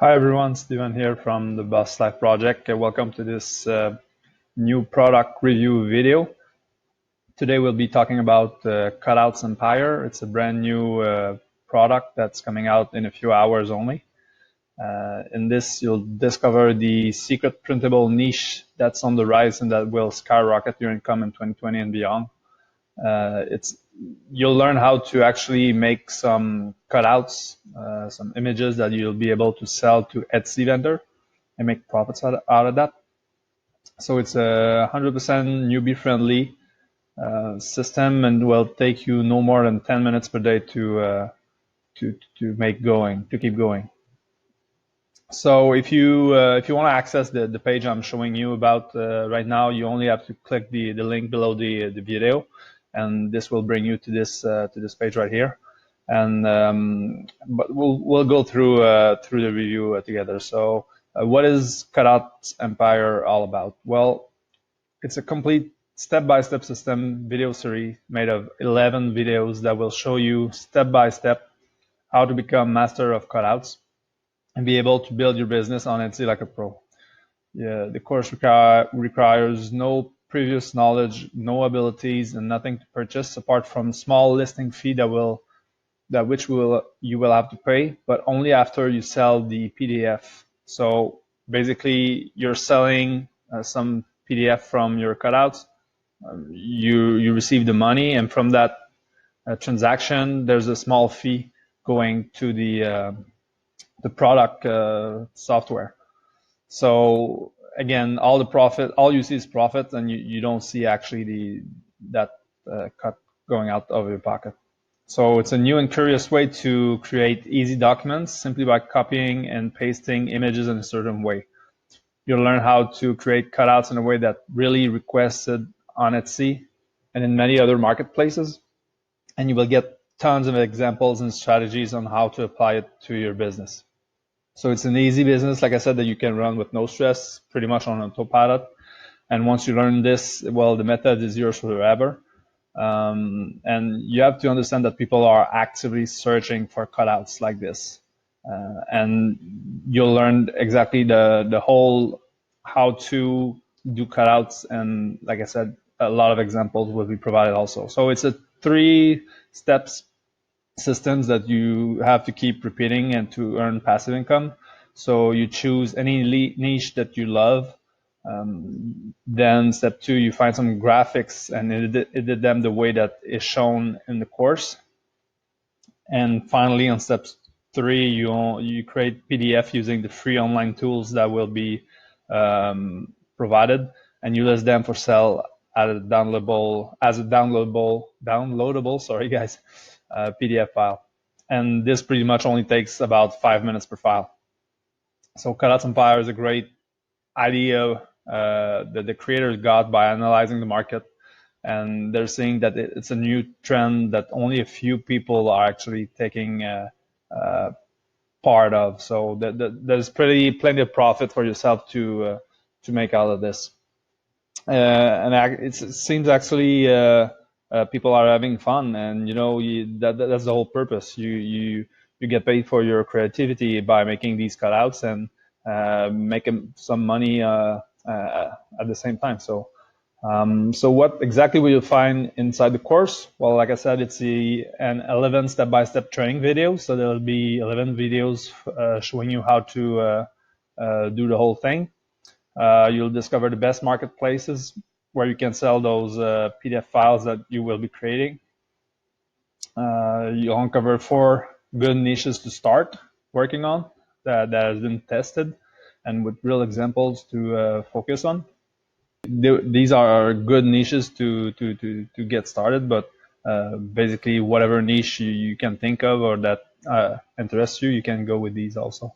Hi everyone, Steven here from the Bus Life Project. Welcome to this new product review video. Today we'll be talking about Cutouts Empire. It's a brand new product that's coming out in a few hours only. In this, you'll discover the secret printable niche that's on the rise and that will skyrocket your income in 2020 and beyond. You'll learn how to actually make some cutouts, some images that you'll be able to sell to Etsy vendor and make profits out of that. So it's a 100% newbie friendly system and will take you no more than 10 minutes per day to keep going. So if you want to access the page I'm showing you about right now, you only have to click the link below the video, and this will bring you to this page right here. And but we'll go through the review together. So what is Cutouts Empire all about? Well, it's a complete step-by-step system video series made of 11 videos that will show you step-by-step how to become master of cutouts and be able to build your business on Etsy like a pro. Yeah, the course requires no previous knowledge, no abilities, and nothing to purchase apart from small listing fee you will have to pay, but only after you sell the PDF. So basically, you're selling some PDF from your cutouts. You receive the money, and from that transaction, there's a small fee going to the product software. So again, all you see is profit, and you don't see actually that cut going out of your pocket. So it's a new and curious way to create easy documents simply by copying and pasting images in a certain way. You'll learn how to create cutouts in a way that really requested on Etsy and in many other marketplaces, and you will get tons of examples and strategies on how to apply it to your business. So it's an easy business, like I said, that you can run with no stress, pretty much on autopilot. And once you learn this, well, the method is yours forever. And you have to understand that people are actively searching for cutouts like this. And you'll learn exactly the whole how to do cutouts. And like I said, a lot of examples will be provided also. So it's a 3 steps systems that you have to keep repeating and to earn passive income. So you choose any niche that you love. Then step 2, you find some graphics and edit them the way that is shown in the course. And finally, on step 3, you create PDF using the free online tools that will be provided, and you list them for sale as a downloadable PDF file. And this pretty much only takes about 5 minutes per file. So Cutouts Empire is a great idea that the creators got by analyzing the market, and they're seeing that it's a new trend that only a few people are actually taking part of. So there's plenty of profit for yourself to make out of this. And it seems actually people are having fun, and that's the whole purpose. You get paid for your creativity by making these cutouts and making some money at the same time. So what exactly will you find inside the course? Well, like I said, it's an 11 step-by-step training video. So there'll be 11 videos showing you how to do the whole thing. You'll discover the best marketplaces where you can sell those PDF files that you will be creating. You'll uncover 4 good niches to start working on that has been tested and with real examples to focus on. These are good niches to get started, but basically whatever niche you can think of or that interests you, you can go with these also.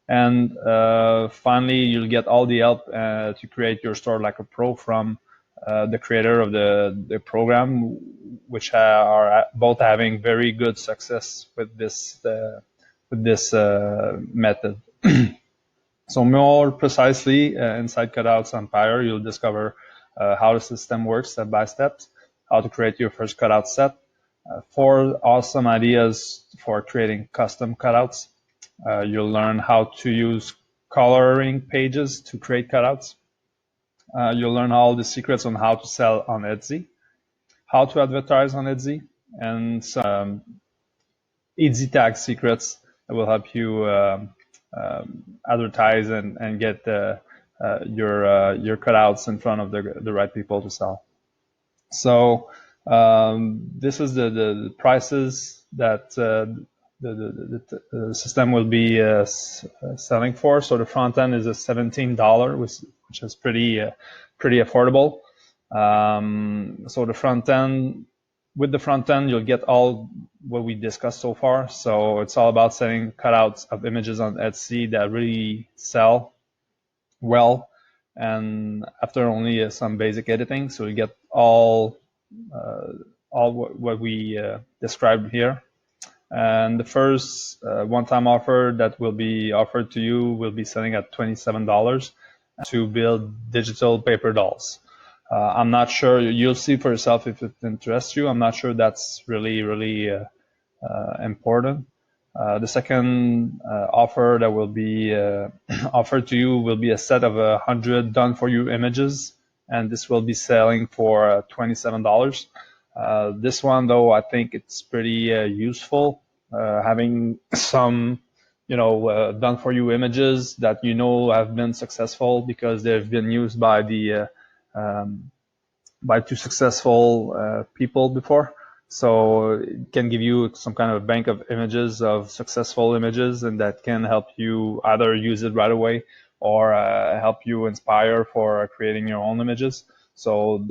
And finally, you'll get all the help to create your store like a pro from the creator of the program, which are both having very good success with this method. So more precisely, inside Cutouts Empire, you'll discover how the system works step by step, how to create your first cutout set, 4 awesome ideas for creating custom cutouts, You'll learn how to use coloring pages to create cutouts. You'll learn all the secrets on how to sell on Etsy, how to advertise on Etsy, and some easy tag secrets that will help you advertise and get your cutouts in front of the right people to sell. So this is the prices that the system will be selling for. So the front end is a $17, which is pretty affordable. So the front end, with the front end, you'll get all what we discussed so far. So it's all about setting cutouts of images on Etsy that really sell well, and after only some basic editing, so you get all what we described here. And the first one-time offer that will be offered to you will be selling at $27 to build digital paper dolls. I'm not sure, you'll see for yourself if it interests you. I'm not sure that's really important. The second offer that will be offered to you will be a set of 100 done-for-you images, and this will be selling for $27. This one, though, I think it's pretty useful, having some, done-for-you images that have been successful because they've been used by by two successful people before. So it can give you some kind of a bank of images, of successful images, and that can help you either use it right away or help you inspire for creating your own images. So,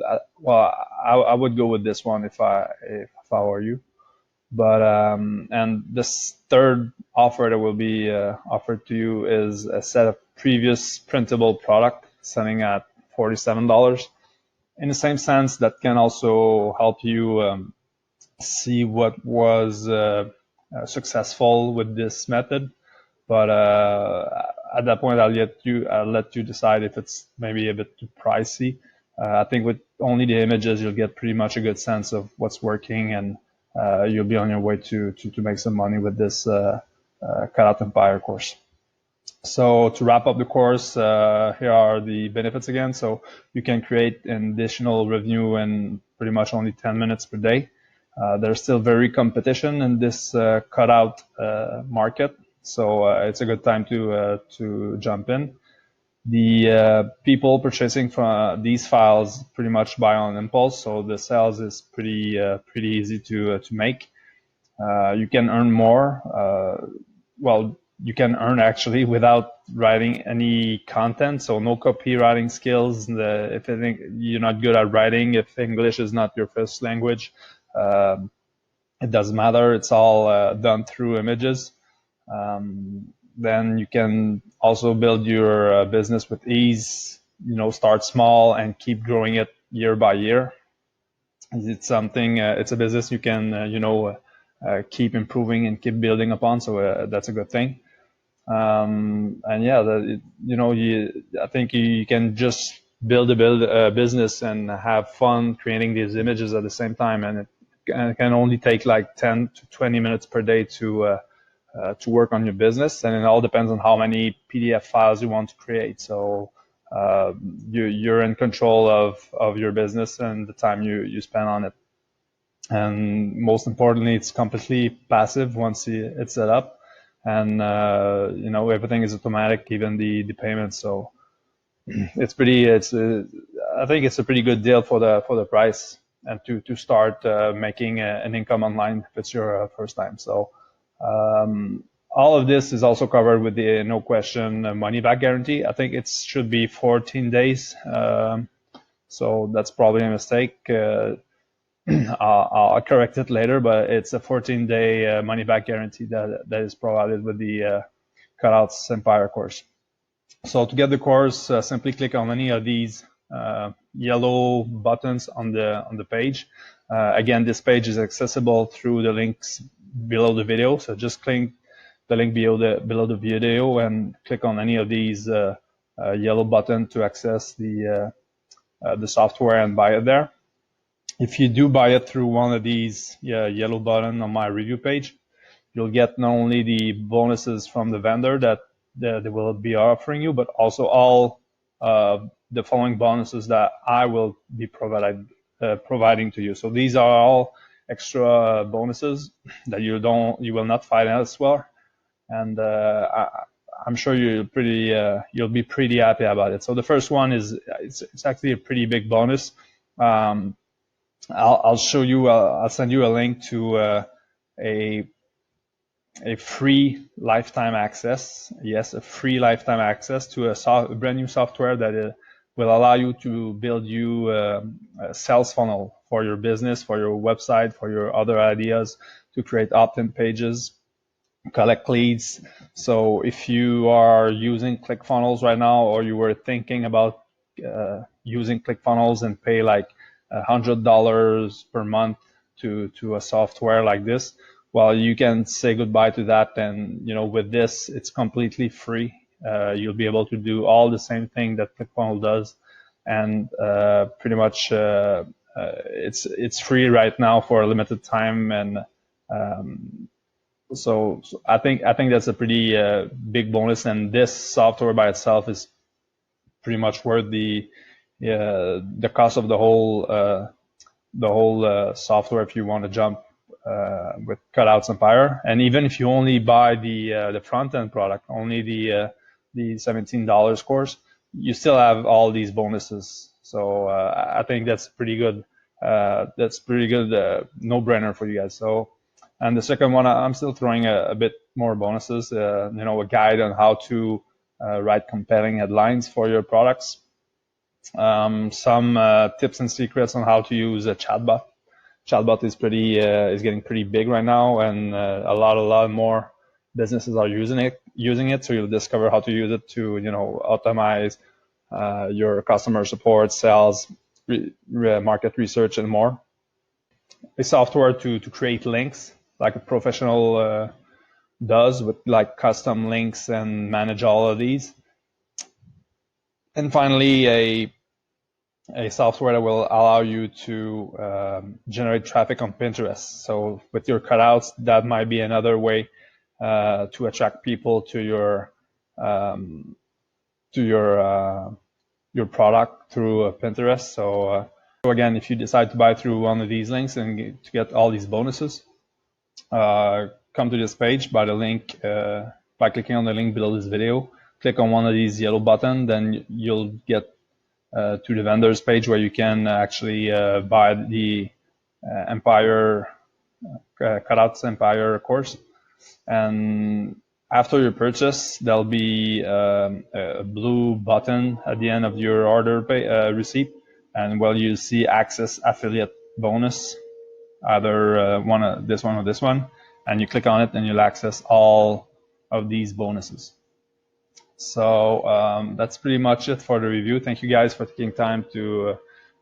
I would go with this one if I were you. But and this third offer that will be offered to you is a set of previous printable product selling at $47. In the same sense, that can also help you see what was successful with this method. But at that point, I'll let you decide if it's maybe a bit too pricey. I think with only the images, you'll get pretty much a good sense of what's working, and you'll be on your way to make some money with this Cutout Empire course. So to wrap up the course, here are the benefits again. So you can create an additional revenue in pretty much only 10 minutes per day. There's still very competition in this cutout market, so it's a good time to jump in. The people purchasing from these files pretty much buy on impulse, so the sales is pretty easy to make. You can earn more. You can earn actually without writing any content, so no copywriting skills. If you think you're not good at writing, if English is not your first language, it doesn't matter. It's all done through images. Then you can also build your business with ease. Start small and keep growing it year by year. It's something. It's a business you can keep improving and keep building upon. So that's a good thing. And yeah, I think you can just build a business and have fun creating these images at the same time, and it can only take like 10 to 20 minutes per day to work on your business, and it all depends on how many PDF files you want to create. So you're in control of your business and the time you spend on it. And most importantly, it's completely passive once it's set up, and everything is automatic, even the payments. So I think it's a pretty good deal for the price, and to start making an income online if it's your first time. So all of this is also covered with the no question money back guarantee. I think it should be 14 days. So that's probably a mistake. I'll correct it later, but it's a 14-day money back guarantee that is provided with the Cutouts Empire course. So to get the course, simply click on any of these yellow buttons on the page. Again, this page is accessible through the links below the video. So just click the link below the video and click on any of these yellow buttons to access the software and buy it there. If you do buy it through one of these yellow buttons on my review page, you'll get not only the bonuses from the vendor that they will be offering you, but also all the following bonuses that I will be providing to you. So these are all extra bonuses that you will not find elsewhere, and I'm sure you'll be pretty happy about it. So the first one is it's actually a pretty big bonus. I'll show you. I'll send you a link to a free lifetime access. Yes, a free lifetime access to a brand new software that will allow you to build you a sales funnel for your business, for your website, for your other ideas, to create opt-in pages, collect leads. So if you are using ClickFunnels right now, or you were thinking about using ClickFunnels and pay like $100 per month to a software like this, well, you can say goodbye to that. And with this, it's completely free. You'll be able to do all the same thing that ClickFunnels does, and pretty much it's free right now for a limited time. And so I think that's a pretty big bonus, and this software by itself is pretty much worth the cost of the whole software if you want to jump with Cutouts Empire. And even if you only buy the front end product, only the $17 course, you still have all these bonuses. So I think that's pretty good. No-brainer for you guys. So. And the second one, I'm still throwing a bit more bonuses, a guide on how to write compelling headlines for your products, some tips and secrets on how to use a chatbot. Chatbot is getting pretty big right now, and a lot more businesses are using it. So you'll discover how to use it to optimize your customer support, sales, market research, and more. A software to create links, like a professional does, with like custom links and manage all of these. And finally, a software that will allow you to generate traffic on Pinterest. So with your cutouts, that might be another way to attract people to your product through Pinterest. So again, if you decide to buy through one of these links and to get all these bonuses, come to this page by the link, by clicking on the link below this video. Click on one of these yellow buttons, then you'll get to the vendors page where you can actually buy the Cutouts Empire course. And after your purchase, there'll be a blue button at the end of your order receipt, and you see access affiliate bonus, either this one or this one, and you click on it and you'll access all of these bonuses. So that's pretty much it for the review. Thank you guys for taking time to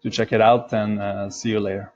check it out, and see you later.